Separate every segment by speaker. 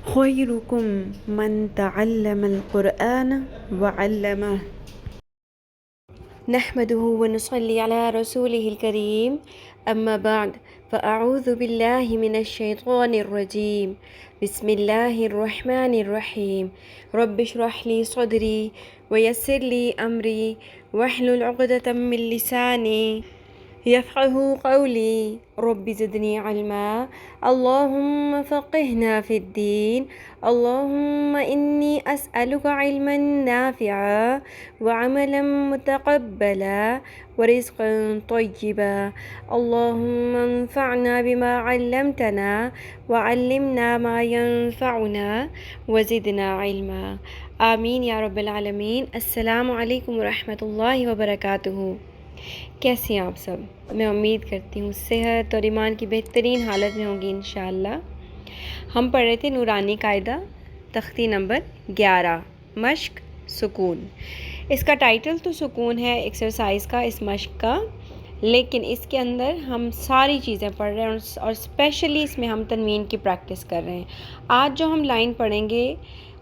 Speaker 1: خيركم من تعلم القرآن وعلمه نحمده ونصلي على رسوله الكريم أما بعد فأعوذ بالله من الشيطان الرجيم بسم الله الرحمن الرحيم رب اشرح لي صدري ويسر لي أمري واحلل عقدة من لساني يفقه قولي رب زدني علما اللهم فقهنا في الدين اللهم إني أسألك علما نافعا وعملا متقبلا ورزقا طيبا اللهم انفعنا بما علمتنا وعلمنا ما ينفعنا وزدنا علما آمین یا رب العالمین۔ السلام علیکم ورحمۃ اللہ وبرکاتہ۔ کیسے ہیں آپ سب؟ میں امید کرتی ہوں صحت اور ایمان کی بہترین حالت میں ہوں گی انشاءاللہ۔ ہم پڑھ رہے تھے نورانی قاعدہ تختی نمبر 11 مشق سکون۔ اس کا ٹائٹل تو سکون ہے ایکسرسائز کا، اس مشق کا، لیکن اس کے اندر ہم ساری چیزیں پڑھ رہے ہیں اور اسپیشلی اس میں ہم تنوین کی پریکٹس کر رہے ہیں۔ آج جو ہم لائن پڑھیں گے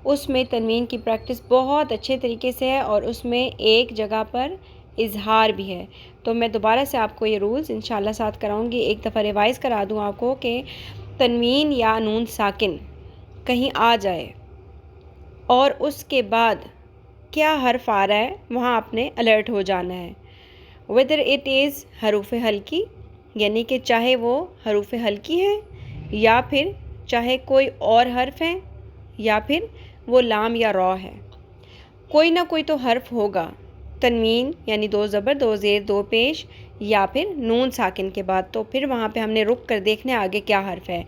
Speaker 1: اس میں تنوین کی پریکٹس بہت اچھے طریقے سے ہے اور اس میں ایک جگہ پر اظہار بھی ہے۔ تو میں دوبارہ سے آپ کو یہ رولز انشاءاللہ ساتھ کراؤں گی، ایک دفعہ ریوائز کرا دوں آپ کو کہ تنوین یا نون ساکن کہیں آ جائے اور اس کے بعد کیا حرف آ رہا ہے وہاں آپ نے الرٹ ہو جانا ہے۔ whether it is حروف ہلکی، یعنی کہ چاہے وہ حروف ہلکی ہے یا پھر چاہے کوئی اور حرف ہے یا پھر وہ لام یا را ہے، کوئی نہ کوئی تو حرف ہوگا تنوین یعنی 2 زبر 2 زیر 2 پیش یا پھر نون ساکن کے بعد، تو پھر وہاں پہ ہم نے رک کر دیکھنا ہے آگے کیا حرف ہے۔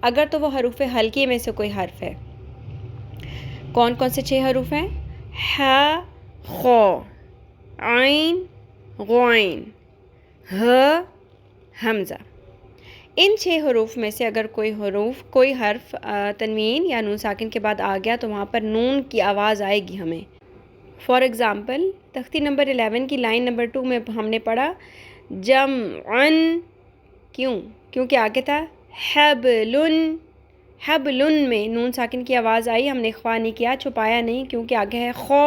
Speaker 1: اگر تو وہ حروف ہلکی میں سے کوئی حرف ہے، کون کون سے 6 حروف ہیں؟ ح، خ، عین، غین، ہ، حمزہ۔ ان 6 حروف میں سے اگر کوئی حرف تنوین یا نون ساکن کے بعد آ گیا تو وہاں پر نون کی آواز آئے گی ہمیں۔ فار ایگزامپل تختی نمبر 11 کی لائن نمبر 2 میں ہم نے پڑھا جمعن، کیونکہ آگے تھا حبلن، حبلن میں نون ساکن کی آواز آئی، ہم نے اخفا نہیں کیا، چھپایا نہیں، کیونکہ آگے ہے خو۔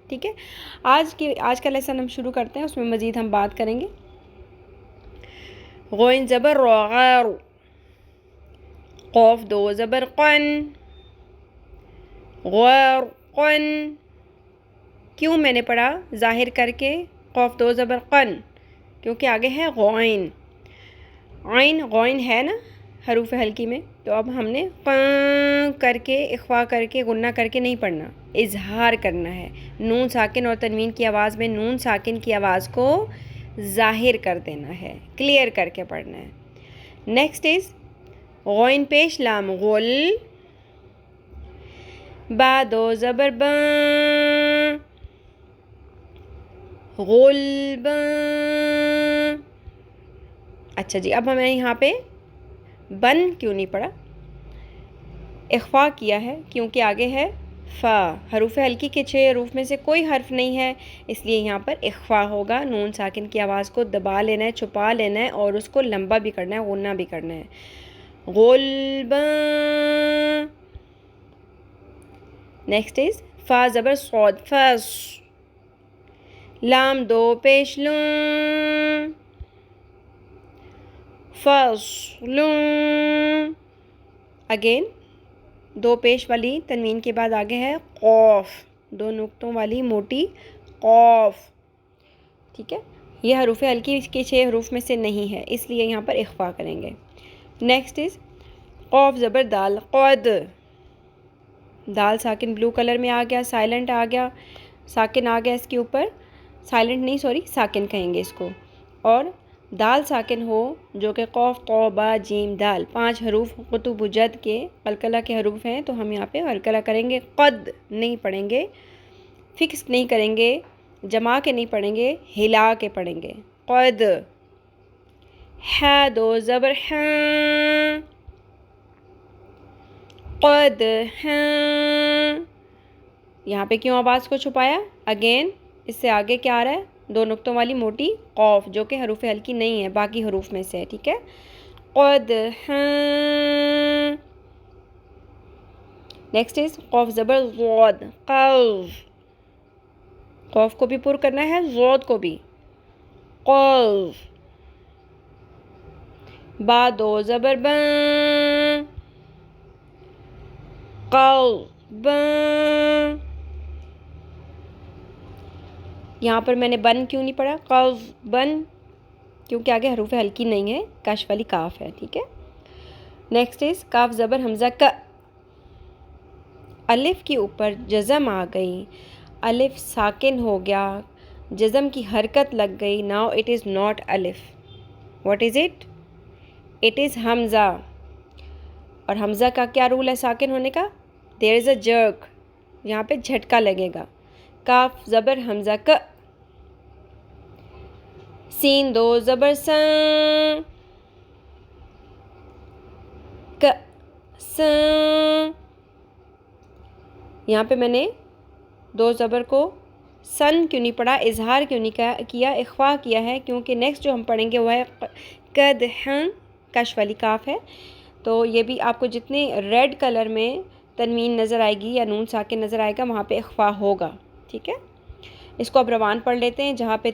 Speaker 1: ٹھیک ہے، آج کا لیسن ہم شروع کرتے ہیں، اس میں مزید ہم بات کریں گے۔ غین زبر را غار، قوف 2 زبر قن، غار قن۔ کیوں میں نے پڑھا ظاہر کر کے قوف 2 زبر قن؟ کیونکہ آگے ہے غین، عین غین ہے نا حروف ہلکی میں، تو اب ہم نے قن کر کے اخفا کر کے غنہ کر کے نہیں پڑھنا، اظہار کرنا ہے۔ نون ساکن اور تنوین کی آواز میں نون ساکن کی آواز کو ظاہر کر دینا ہے، کلیئر کر کے پڑھنا ہے۔ نیکسٹ از غین پیش لام غل، با 2 زبر بن، غلبا۔ اچھا جی، اب ہمیں یہاں پہ بن کیوں نہیں پڑھا؟ اخفا کیا ہے کیونکہ آگے ہے فا، حروف ہلکی کے 6 حروف میں سے کوئی حرف نہیں ہے، اس لیے یہاں پر اخفا ہوگا۔ نون ساکن کی آواز کو دبا لینا ہے، چھپا لینا ہے اور اس کو لمبا بھی کرنا ہے، غنہ بھی کرنا ہے۔ غلبا۔ نیکسٹ از فا زبر صاد، فس، لام 2 پیش لون، فصل۔ اگین 2 پیش والی تنوین کے بعد آگے ہے قوف، 2 نقطوں والی موٹی قوف۔ ٹھیک ہے، یہ حروف ہلکی کے 6 حروف میں سے نہیں ہے، اس لیے یہاں پر اخفا کریں گے۔ نیکسٹ از قوف زبر دال، قد، دال ساکن بلو کلر میں آ گیا، سائلنٹ آ گیا، ساکن آ گیا اس کے اوپر، سائلنٹ نہیں سوری ساکن کہیں گے اس کو، اور دال ساکن ہو جو کہ قوف قو با جیم دال 5 حروف قطب و جد کے قلقلہ کے حروف ہیں، تو ہم یہاں پہ قلقلہ کریں گے، قد نہیں پڑھیں گے، فکس نہیں کریں گے، جما کے نہیں پڑھیں گے، ہلا کے پڑھیں گے۔ قد، ح 2 زبر ح، قد ح۔ یہاں پہ کیوں آواز کو چھپایا؟ اگین اس سے آگے کیا آ رہا ہے؟ 2 نقطوں والی موٹی قوف جو کہ حروف ہلکی نہیں ہے باقی حروف میں سے، ٹھیک ہے۔ قد ح۔ نیکسٹ از قوف زبر ضاد، قوف، قوف کو بھی پر کرنا ہے، ضاد کو بھی، قوف. با دو زبر بن، قوبن. یہاں پر میں نے بن کیوں نہیں پڑھا، قوبن، کیونکہ آگے حروف ہلکی نہیں ہے، کش والی کاف ہے. ٹھیک ہے. نیکسٹ از کاف زبر حمزہ ک، الف کے اوپر جزم آ گئی، الف ساکن ہو گیا، جزم کی حرکت لگ گئی. ناؤ اٹ از ناٹ الف. What is it? It is Hamza. اور حمزہ کا کیا رول ہے ساکن ہونے کا؟ دیر از اے جرک، یہاں پہ جھٹکا لگے گا. کاف زبر حمزہ ک، سین دو زبر سن، ک سن. یہاں پہ میں نے دو زبر کو سن کیوں نہیں پڑھا، اظہار کیوں نہیں کیا، اخفا کیا ہے، کیونکہ نیکسٹ جو ہم پڑھیں گے وہ ہے قدحن، کش والی کاف ہے. تو یہ بھی آپ کو جتنے ریڈ کلر میں تنوین نظر آئے گی یا نون ساکن نظر آئے گا وہاں پہ اخفا ہوگا. ٹھیک ہے. اس کو اب روان پڑھ لیتے ہیں. جہاں پہ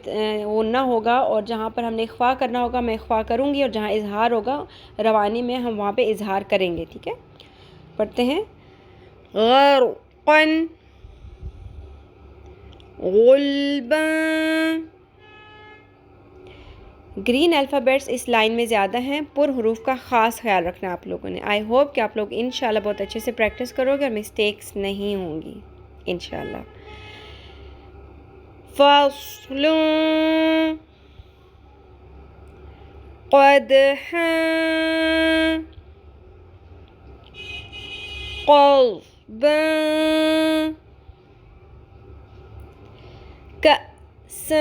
Speaker 1: غنہ ہوگا اور جہاں پر ہم نے اخفا کرنا ہوگا میں اخفا کروں گی، اور جہاں اظہار ہوگا روانی میں ہم وہاں پہ اظہار کریں گے. ٹھیک ہے. پڑھتے ہیں. غرقن، غلبن. گرین الفابیٹس اس لائن میں زیادہ ہیں، پر حروف کا خاص خیال رکھنا آپ لوگوں نے. آئی ہوپ کہ آپ لوگ انشاءاللہ بہت اچھے سے پریکٹس کرو گے اور مسٹیکس نہیں ہوں گی انشاءاللہ. فصل قدح قلبا کأسا.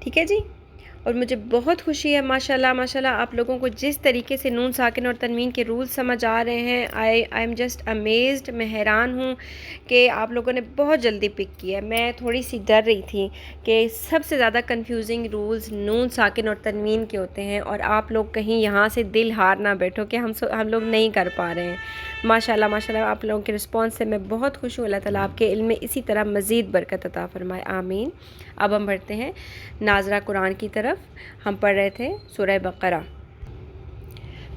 Speaker 1: ٹھیک ہے جی. اور مجھے بہت خوشی ہے ماشاءاللہ ماشاءاللہ آپ لوگوں کو جس طریقے سے نون ساکن اور تنوین کے رولز سمجھ آ رہے ہیں. I am just amazed. میں حیران ہوں کہ آپ لوگوں نے بہت جلدی پک کیا ہے. میں تھوڑی سی ڈر رہی تھی کہ سب سے زیادہ کنفیوزنگ رولز نون ساکن اور تنوین کے ہوتے ہیں، اور آپ لوگ کہیں یہاں سے دل ہار نہ بیٹھو کہ ہم لوگ نہیں کر پا رہے ہیں. ماشاءاللہ ماشاءاللہ آپ لوگوں کے رسپانس سے میں بہت خوش ہوں. اللہ تعالیٰ آپ کے علم میں اسی طرح مزید برکت عطا فرمائے. آمین. اب ہم بڑھتے ہیں ناظرہ قرآن کی طرف. ہم پڑھ رہے تھے سورہ بقرہ.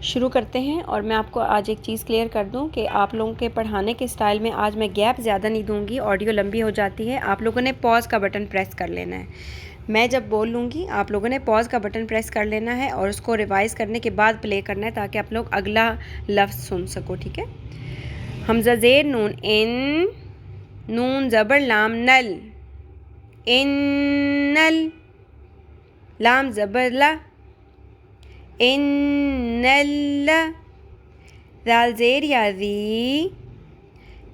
Speaker 1: شروع کرتے ہیں. اور میں آپ کو آج ایک چیز کلیئر کر دوں کہ آپ لوگوں کے پڑھانے کے سٹائل میں آج میں گیپ زیادہ نہیں دوں گی، آڈیو لمبی ہو جاتی ہے. آپ لوگوں نے پاز کا بٹن پریس کر لینا ہے. میں جب بول لوں گی آپ لوگوں نے پاز کا بٹن پریس کر لینا ہے اور اس کو ریوائز کرنے کے بعد پلے کرنا ہے تاکہ آپ لوگ اگلا لفظ سن سکو. ٹھیک ہے. حمزہ زیر نون ان، نون زبر لام نل، انل. لام زبر لا، انل. ذال زیر یا ذی،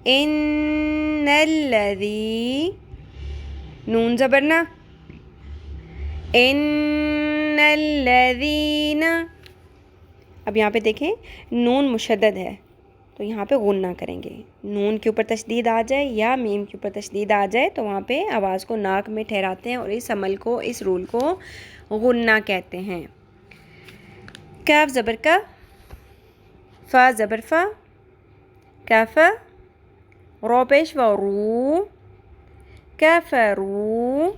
Speaker 1: انلذی. نون زبر نا، انلذین. اب یہاں پہ دیکھیں نون مشدد ہے تو یہاں پہ غنہ کریں گے. نون کے اوپر تشدید آ جائے یا میم کے اوپر تشدید آ جائے تو وہاں پہ آواز کو ناک میں ٹھہراتے ہیں اور اس عمل کو، اس رول کو غنہ کہتے ہیں. کاف زبر کا، فا زبر فا، کاف، رو پیش و رو، کفرو.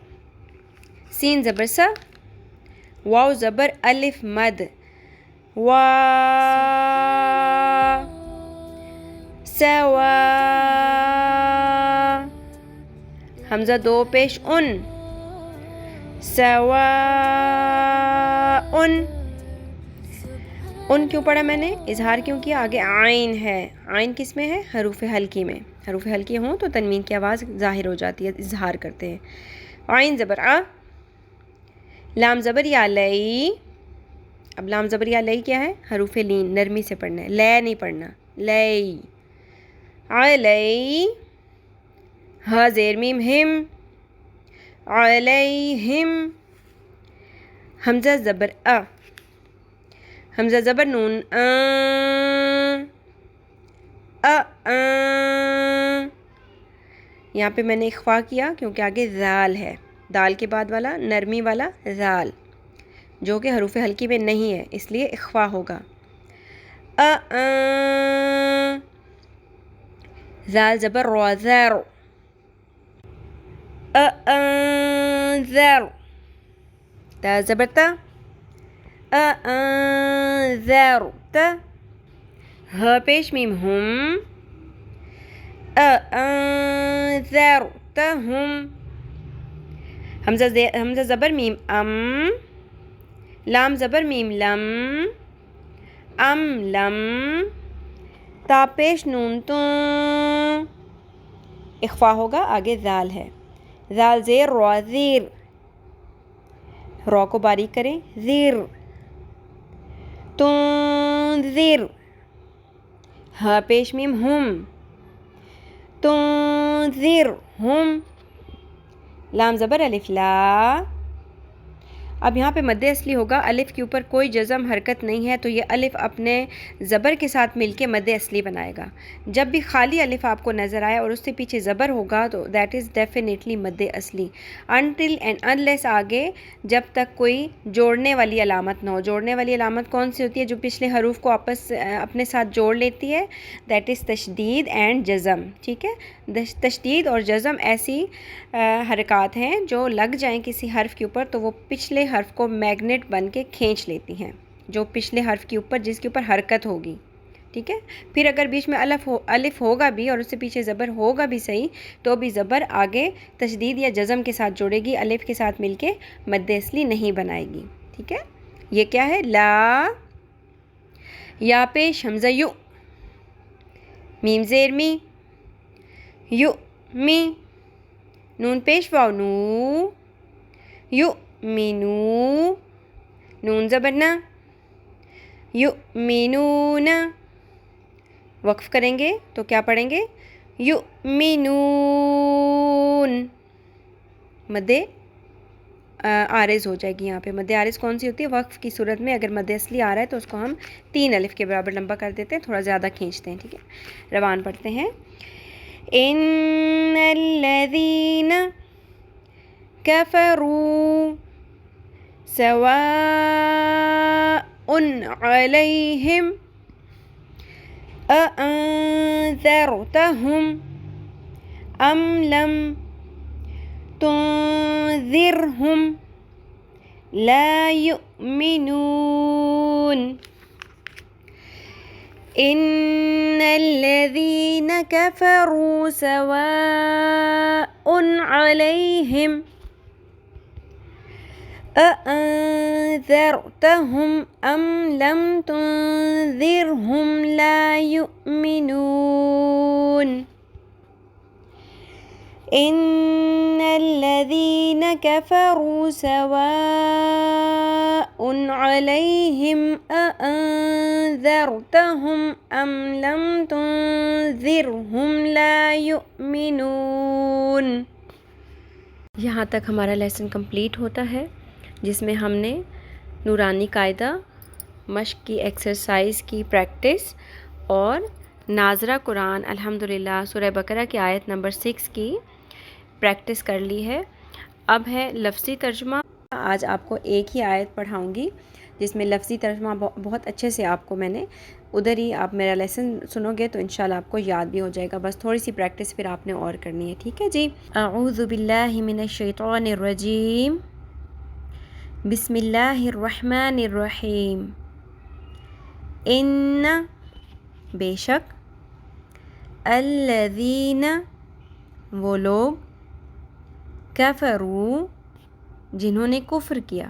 Speaker 1: سین زبر سا، واو زبر الف مد، وا، سوا. حمزہ دو پیش ان، سوا ان. ان کیوں پڑھا میں نے، اظہار کیوں کیا؟ آگے عین ہے. عین کس میں ہے؟ حروف ہلکی میں. حروف ہلکی ہوں تو تنوین کی آواز ظاہر ہو جاتی ہے، اظہار کرتے ہیں. عین زبر آ، لام زبر یا لئی. اب لام زبر یا لئی کیا ہے؟ حروف لین، نرمی سے پڑھنا ہے، لے نہیں پڑھنا. لئی، علی. ہا زیر میم ہم، علیہم. حمزہ زبر آ، حمزہ زبر نون یہاں پہ میں نے اخفا کیا کیونکہ آگے ذال ہے، دال کے بعد والا نرمی والا ذال جو کہ حروف ہلکی میں نہیں ہے، اس لیے اخفا ہوگا. زال زبر را زار أنذر تا زبر تا أنذر تا ها پیش میم هم أنذرتهم حمزة زبر میم لام زبر میم لم لم تا پیش نون تو اخفا ہوگا آگے زال ہے زال زیر را زیر را کو باریک کریں زیر تنذر ہا پیش میم ہم تنذرهم لام زبر الف لا اب یہاں پہ مد اصلی ہوگا الف کے اوپر کوئی جزم حرکت نہیں ہے تو یہ الف اپنے زبر کے ساتھ مل کے مد اصلی بنائے گا جب بھی خالی الف آپ کو نظر آئے اور اس سے پیچھے زبر ہوگا تو دیٹ از ڈیفینیٹلی مد اصلی انٹل اینڈ انلیس آگے جب تک کوئی جوڑنے والی علامت نہ ہو جوڑنے والی علامت کون سی ہوتی ہے جو پچھلے حروف کو اپنے ساتھ جوڑ لیتی ہے دیٹ از تشدید اینڈ جزم ٹھیک ہے تشدید اور جزم ایسی حرکات ہیں جو لگ جائیں کسی حرف کے اوپر تو وہ پچھلے حرف کو میگنیٹ بن کے کھینچ لیتی ہیں جو پچھلے حرف کے اوپر جس کے اوپر حرکت ہوگی ٹھیک ہے پھر اگر بیچ میں الف ہوگا بھی اور اس سے پیچھے زبر ہوگا بھی صحیح تو بھی زبر آگے تشدید یا جزم کے ساتھ جوڑے گی الف کے ساتھ مل کے مد اصلی نہیں بنائے گی ٹھیک ہے یہ کیا ہے لا یا پیش حمزہ یو میم زیر می یو می نون پیش واو نو یو مینو نون زبر نا یو مینون وقف کریں گے تو کیا پڑھیں گے یو مینون مد عارض ہو جائے گی یہاں پہ مد عارض کون سی ہوتی ہے وقف کی صورت میں اگر مد اصلی آ رہا ہے تو اس کو ہم 3 الف کے برابر لمبا کر دیتے ہیں تھوڑا زیادہ کھینچتے ہیں ٹھیک ہے روان پڑھتے ہیں ان الذین كفروا سواء عليهم أأنذرتهم أم لم تنذرهم لا يؤمنون إن الذين كفروا سواء عليهم أأنذرتهم أم لم تنذرهم لا يؤمنون إن الذين كفروا سواء عليهم أأنذرتهم أم لم تنذرهم لا يؤمنون یہاں تک ہمارا لیسن کمپلیٹ ہوتا ہے جس میں ہم نے نورانی قاعدہ مشق کی ایکسرسائز کی پریکٹس اور ناظرہ قرآن الحمدللہ سورہ بقرہ کی آیت نمبر 6 کی پریکٹس کر لی ہے اب ہے لفظی ترجمہ آج آپ کو ایک ہی آیت پڑھاؤں گی جس میں لفظی ترجمہ بہت اچھے سے آپ کو میں نے ادھر ہی آپ میرا لیسن سنو گے تو انشاءاللہ آپ کو یاد بھی ہو جائے گا بس تھوڑی سی پریکٹس پھر آپ نے اور کرنی ہے ٹھیک ہے جی اعوذ باللہ من الشیطان الرجیم بسم اللہ الرحمن الرحیم ان بے شک الذین وہ لوگ کفروا جنہوں نے کفر کیا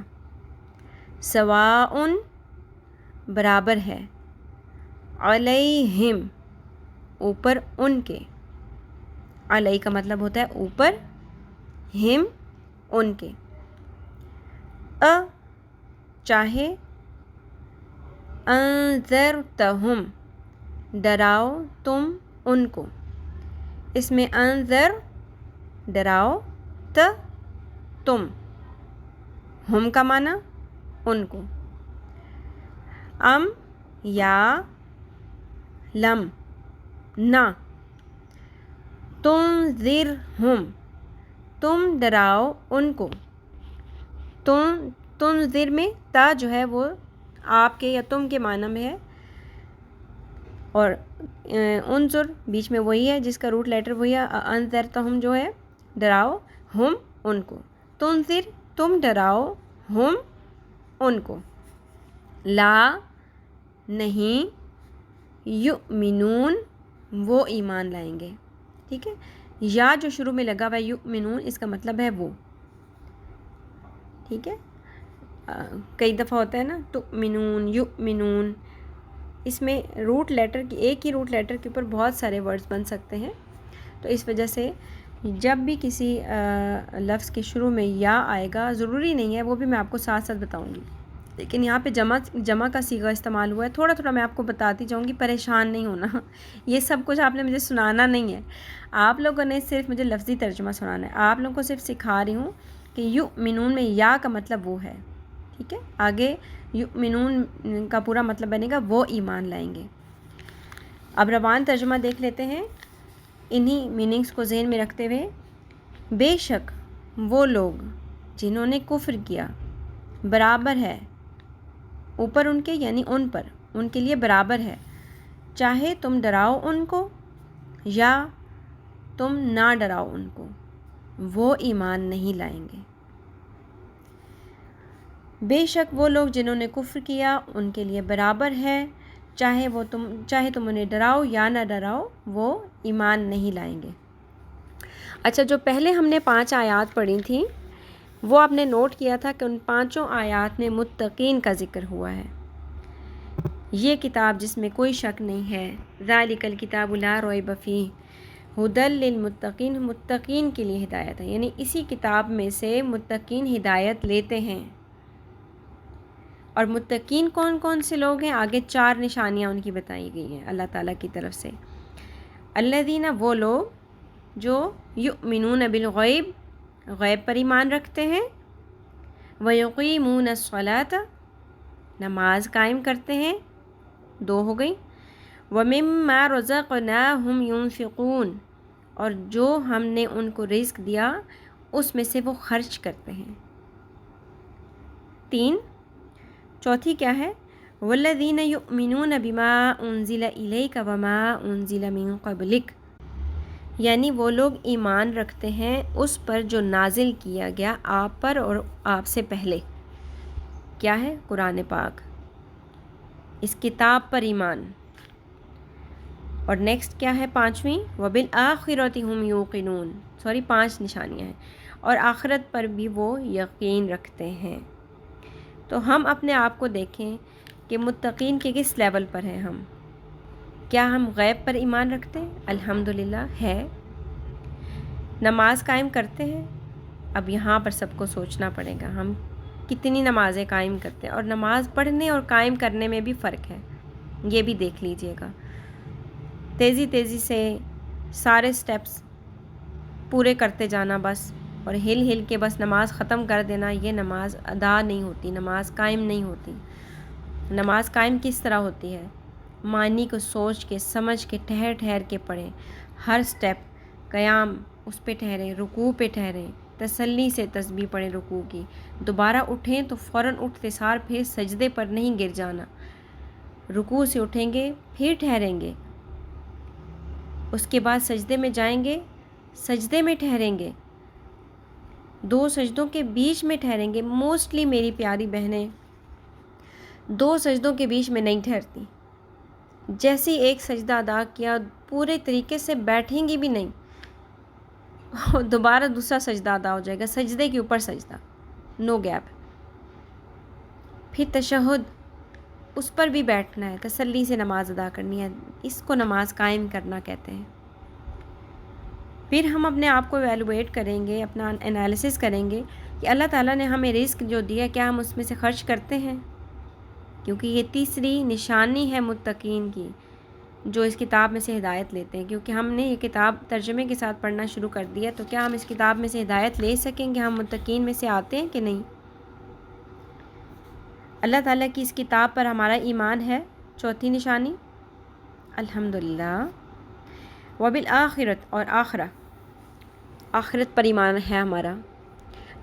Speaker 1: سواء برابر ہے علیہم اوپر ان کے علی کا مطلب ہوتا ہے اوپر ہم ان کے چاہے انذرتہم ڈراؤ تم ان کو اس میں انذر ڈراؤ تم ہم کا معنی ان کو ام یا لم نہ تنذرہم تم ڈراؤ ان کو تنذر میں تا جو ہے وہ آپ کے یا تم کے معنی میں ہے اور انظر بیچ میں وہی ہے جس کا روٹ لیٹر وہی ہے، انذرتہم جو ہے ڈراؤ، ہم ان کو، تنذر تم ڈراؤ، ہم ان کو، لا نہیں، یؤمنون وہ ایمان لائیں گے. ٹھیک ہے، یا جو شروع میں لگا ہوا ہے یؤمنون اس کا مطلب ہے وہ. ٹھیک ہے، کئی دفعہ ہوتا ہے نا تؤمنون، یؤمنون، اس میں روٹ لیٹر کی ایک ہی روٹ لیٹر کے اوپر بہت سارے ورڈز بن سکتے ہیں. تو اس وجہ سے جب بھی کسی لفظ کے شروع میں یا آئے گا، ضروری نہیں ہے، وہ بھی میں آپ کو ساتھ ساتھ بتاؤں گی، لیکن یہاں پہ جمع کا صیغہ استعمال ہوا ہے. تھوڑا تھوڑا میں آپ کو بتاتی جاؤں گی، پریشان نہیں ہونا. یہ سب کچھ آپ نے مجھے سنانا نہیں ہے، آپ لوگوں نے صرف مجھے لفظی ترجمہ سنانا ہے. آپ لوگوں کو صرف سکھا رہی ہوں کہ یؤمنون میں یا کا مطلب وہ ہے. ٹھیک ہے، آگے یؤمنون کا پورا مطلب بنے گا وہ ایمان لائیں گے. اب روان ترجمہ دیکھ لیتے ہیں انہی میننگز کو ذہن میں رکھتے ہوئے. بے شک وہ لوگ جنہوں نے کفر کیا برابر ہے اوپر ان کے، یعنی ان پر، ان کے لیے برابر ہے، چاہے تم ڈراؤ ان کو یا تم نہ ڈراؤ ان کو، وہ ایمان نہیں لائیں گے. بے شک وہ لوگ جنہوں نے کفر کیا ان کے لیے برابر ہے، چاہے تم انہیں ڈراؤ یا نہ ڈراؤ، وہ ایمان نہیں لائیں گے. اچھا، جو پہلے ہم نے 5 آیات پڑھی تھیں وہ آپ نے نوٹ کیا تھا کہ ان 5 آیات میں متقین کا ذکر ہوا ہے. یہ کتاب جس میں کوئی شک نہیں ہے، ذالک الکتاب لا ریب فیہ ھدی للمتقین، متقین کے لیے ہدایت ہے، یعنی اسی کتاب میں سے متقین ہدایت لیتے ہیں. اور متقین کون کون سے لوگ ہیں؟ آگے 4 نشانیاں ان کی بتائی گئی ہیں اللہ تعالیٰ کی طرف سے. الذین وہ لوگ جو یؤمنون بالغیب غیب پر ایمان رکھتے ہیں، ویقیمون الصلاۃ نماز قائم کرتے ہیں، 2 ہو گئی، ومما رزقناہم ینفقون اور جو ہم نے ان کو رزق دیا اس میں سے وہ خرچ کرتے ہیں، 3. چوتھی کیا ہے؟ والذین یؤمنون بما انزل الیک وما انزل من قبلک، یعنی وہ لوگ ایمان رکھتے ہیں اس پر جو نازل کیا گیا آپ پر اور آپ سے پہلے. کیا ہے؟ قرآن پاک، اس کتاب پر ایمان. اور نیکسٹ کیا ہے 5ویں؟ وبالآخرۃ ھم یوقنون، 5 نشانیاں ہیں، اور آخرت پر بھی وہ یقین رکھتے ہیں. تو ہم اپنے آپ کو دیکھیں کہ متقین کے کس لیول پر ہیں ہم. کیا ہم غیب پر ایمان رکھتے ہیں؟ الحمدللہ ہے. نماز قائم کرتے ہیں؟ اب یہاں پر سب کو سوچنا پڑے گا ہم کتنی نمازیں قائم کرتے ہیں، اور نماز پڑھنے اور قائم کرنے میں بھی فرق ہے، یہ بھی دیکھ لیجئے گا. تیزی سے سارے سٹیپس پورے کرتے جانا بس، اور ہل کے بس نماز ختم کر دینا، یہ نماز ادا نہیں ہوتی، نماز قائم نہیں ہوتی. نماز قائم کس طرح ہوتی ہے؟ معنی کو سوچ کے سمجھ کے ٹھہر کے پڑھیں، ہر سٹیپ قیام اس پہ ٹھہریں، رکوع پہ ٹھہریں، تسلی سے تسبیح پڑھیں رکوع کی، دوبارہ اٹھیں تو فوراً اٹھتے سار پھر سجدے پر نہیں گر جانا، رکوع سے اٹھیں گے پھر ٹھہریں گے، اس کے بعد سجدے میں جائیں گے، سجدے میں ٹھہریں گے، 2 سجدوں کے بیچ میں ٹھہریں گے. موسٹلی میری پیاری بہنیں 2 سجدوں کے بیچ میں نہیں ٹھہرتی، جیسے ایک سجدہ ادا کیا پورے طریقے سے بیٹھیں گی بھی نہیں، دوبارہ دوسرا سجدہ ادا ہو جائے گا، سجدے کے اوپر سجدہ، نو گیپ. پھر تشہد، اس پر بھی بیٹھنا ہے، تسلی سے نماز ادا کرنی ہے، اس کو نماز قائم کرنا کہتے ہیں. پھر ہم اپنے آپ کو ایویلویٹ کریں گے، اپنا انالیسس کریں گے کہ اللہ تعالیٰ نے ہمیں رزق جو دیا کیا ہم اس میں سے خرچ کرتے ہیں، کیونکہ یہ تیسری نشانی ہے متقین کی جو اس کتاب میں سے ہدایت لیتے ہیں. کیونکہ ہم نے یہ کتاب ترجمے کے ساتھ پڑھنا شروع کر دیا، تو کیا ہم اس کتاب میں سے ہدایت لے سکیں گے؟ ہم متقین میں سے آتے ہیں کہ نہیں؟ اللہ تعالیٰ کی اس کتاب پر ہمارا ایمان ہے، چوتھی نشانی الحمدللہ. وبالآخرت اور آخرت پر ایمان ہے ہمارا.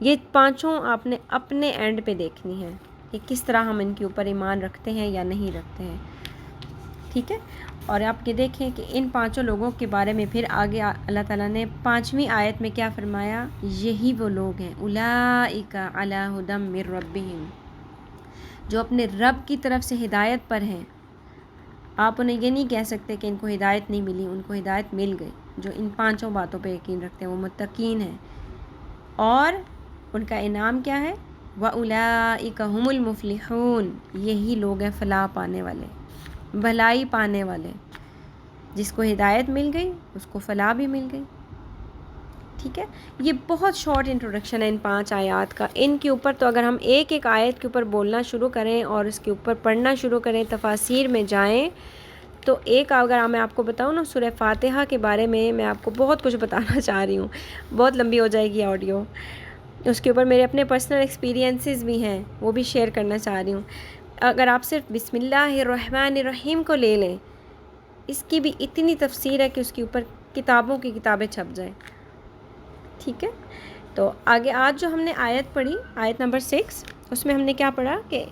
Speaker 1: یہ 5 آپ نے اپنے اینڈ پہ دیکھنی ہے کہ کس طرح ہم ان کے اوپر ایمان رکھتے ہیں یا نہیں رکھتے ہیں. ٹھیک ہے. اور آپ یہ دیکھیں کہ ان پانچوں لوگوں کے بارے میں پھر آگے اللہ تعالیٰ نے 5ویں آیت میں کیا فرمایا؟ یہی وہ لوگ ہیں اولئک علی ھدی من ربہم، جو اپنے رب کی طرف سے ہدایت پر ہیں. آپ انہیں یہ نہیں کہہ سکتے کہ ان کو ہدایت نہیں ملی، ان کو ہدایت مل گئی. جو ان پانچوں باتوں پہ یقین رکھتے ہیں وہ متقین ہیں. اور ان کا انعام کیا ہے؟ وَأُولَئِكَ هُمُ الْمُفْلِحُونَ، یہی لوگ ہیں فلاح پانے والے، بھلائی پانے والے. جس کو ہدایت مل گئی اس کو فلاح بھی مل گئی. ٹھیک ہے. یہ بہت شارٹ انٹروڈکشن ہے ان 5 آیات کا. ان کے اوپر تو اگر ہم ایک ایک آیت کے اوپر بولنا شروع کریں اور اس کے اوپر پڑھنا شروع کریں، تفاسیر میں جائیں، تو ایک اگر میں آپ کو بتاؤں نا سورہ فاتحہ کے بارے میں آپ کو بہت کچھ بتانا چاہ رہی ہوں. بہت لمبی ہو جائے گی آڈیو. اس کے اوپر میرے اپنے پرسنل ایکسپیرینسز بھی ہیں، وہ بھی شیئر کرنا چاہ رہی ہوں. اگر آپ صرف بسم اللہ الرحمن الرحیم کو لے لیں، اس کی بھی اتنی تفسیر ہے کہ اس کے اوپر کتابوں کی کتابیں چھپ جائیں. ٹھیک ہے. تو آگے آج جو ہم نے آیت پڑھی، آیت نمبر 6، اس میں ہم نے کیا پڑھا کہ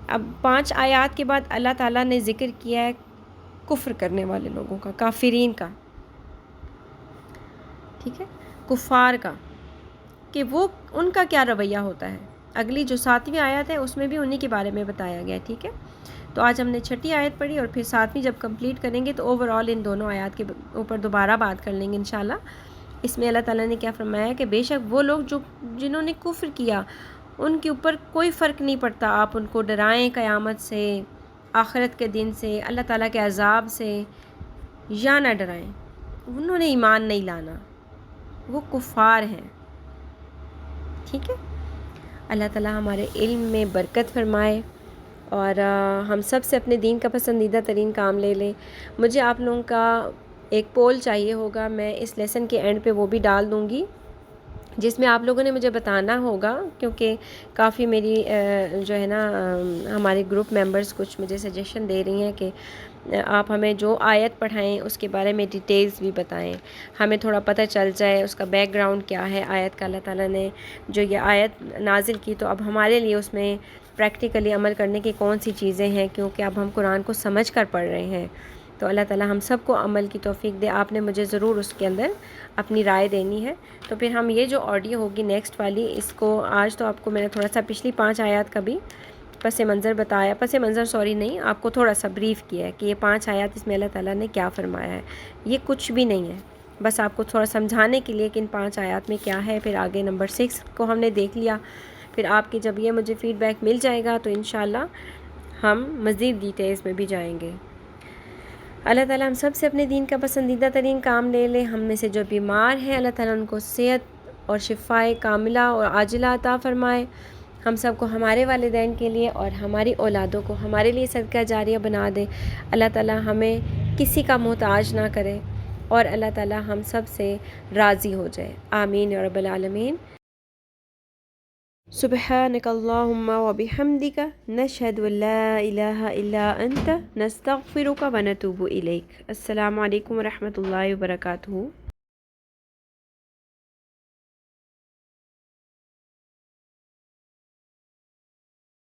Speaker 1: اب 5 آیات کے بعد اللہ تعالیٰ نے ذکر کیا ہے کفر کرنے والے لوگوں کا، کافرین کا. ٹھیک ہے، کفار کا، کہ وہ ان کا کیا رویہ ہوتا ہے. اگلی جو 7ویں آیت ہے اس میں بھی انہی کے بارے میں بتایا گیا ہے. ٹھیک ہے. تو آج ہم نے 6ٹھی آیت پڑھی اور پھر 7ویں جب کمپلیٹ کریں گے تو اوورآل ان دونوں آیات کے اوپر دوبارہ بات کر لیں گے انشاءاللہ. اس میں اللہ تعالیٰ نے کیا فرمایا کہ بے شک وہ لوگ جنہوں نے کفر کیا ان کے اوپر کوئی فرق نہیں پڑتا. آپ ان کو ڈرائیں قیامت سے، آخرت کے دن سے، اللہ تعالیٰ کے عذاب سے، یا نہ ڈرائیں. انہوں نے ایمان نہیں لانا، وہ کفار ہیں. ٹھیک ہے. اللہ تعالیٰ ہمارے علم میں برکت فرمائے اور ہم سب سے اپنے دین کا پسندیدہ ترین کام لے لیں. مجھے آپ لوگوں کا ایک پول چاہیے ہوگا، میں اس لیسن کے اینڈ پہ وہ بھی ڈال دوں گی، جس میں آپ لوگوں نے مجھے بتانا ہوگا، کیونکہ کافی میری جو ہے نا ہمارے گروپ ممبرز کچھ مجھے سجیشن دے رہی ہیں کہ آپ ہمیں جو آیت پڑھائیں اس کے بارے میں ڈیٹیلز بھی بتائیں، ہمیں تھوڑا پتہ چل جائے اس کا بیک گراؤنڈ کیا ہے آیت کا. اللہ تعالیٰ نے جو یہ آیت نازل کی تو اب ہمارے لیے اس میں پریکٹیکلی عمل کرنے کی کون سی چیزیں ہیں، کیونکہ اب ہم قرآن کو سمجھ کر پڑھ رہے ہیں. تو اللہ تعالیٰ ہم سب کو عمل کی توفیق دے. آپ نے مجھے ضرور اس کے اندر اپنی رائے دینی ہے. تو پھر ہم یہ جو آڈیو ہوگی نیکسٹ والی، اس کو آج تو آپ کو میں نے تھوڑا سا پچھلی 5 آیات کا بھی پس منظر نہیں، آپ کو تھوڑا سا بریف کیا ہے کہ یہ 5 آیات اس میں اللہ تعالیٰ نے کیا فرمایا ہے. یہ کچھ بھی نہیں ہے، بس آپ کو تھوڑا سمجھانے کے لیے کہ ان 5 آیات میں کیا ہے. پھر آگے نمبر 6 کو ہم نے دیکھ لیا. پھر آپ کی جب یہ مجھے فیڈ بیک مل جائے گا تو انشاءاللہ ہم مزید ڈیٹیلز میں بھی جائیں گے. اللہ تعالیٰ ہم سب سے اپنے دین کا پسندیدہ ترین کام لے لے. ہم میں سے جو بیمار ہیں اللہ تعالیٰ ان کو صحت اور شفائے کاملہ اور عاجلہ عطا فرمائے. ہم سب کو ہمارے والدین کے لیے اور ہماری اولادوں کو ہمارے لیے صدقہ جاریہ بنا دے. اللہ تعالیٰ ہمیں کسی کا محتاج نہ کرے اور اللہ تعالیٰ ہم سب سے راضی ہو جائے. آمین یا رب العالمین. سبحانک اللہم و بحمدک نشہد ان لا الہ الا انت نستغفرک و نتوب الیک. السلام علیکم و رحمۃ اللہ وبرکاتہ.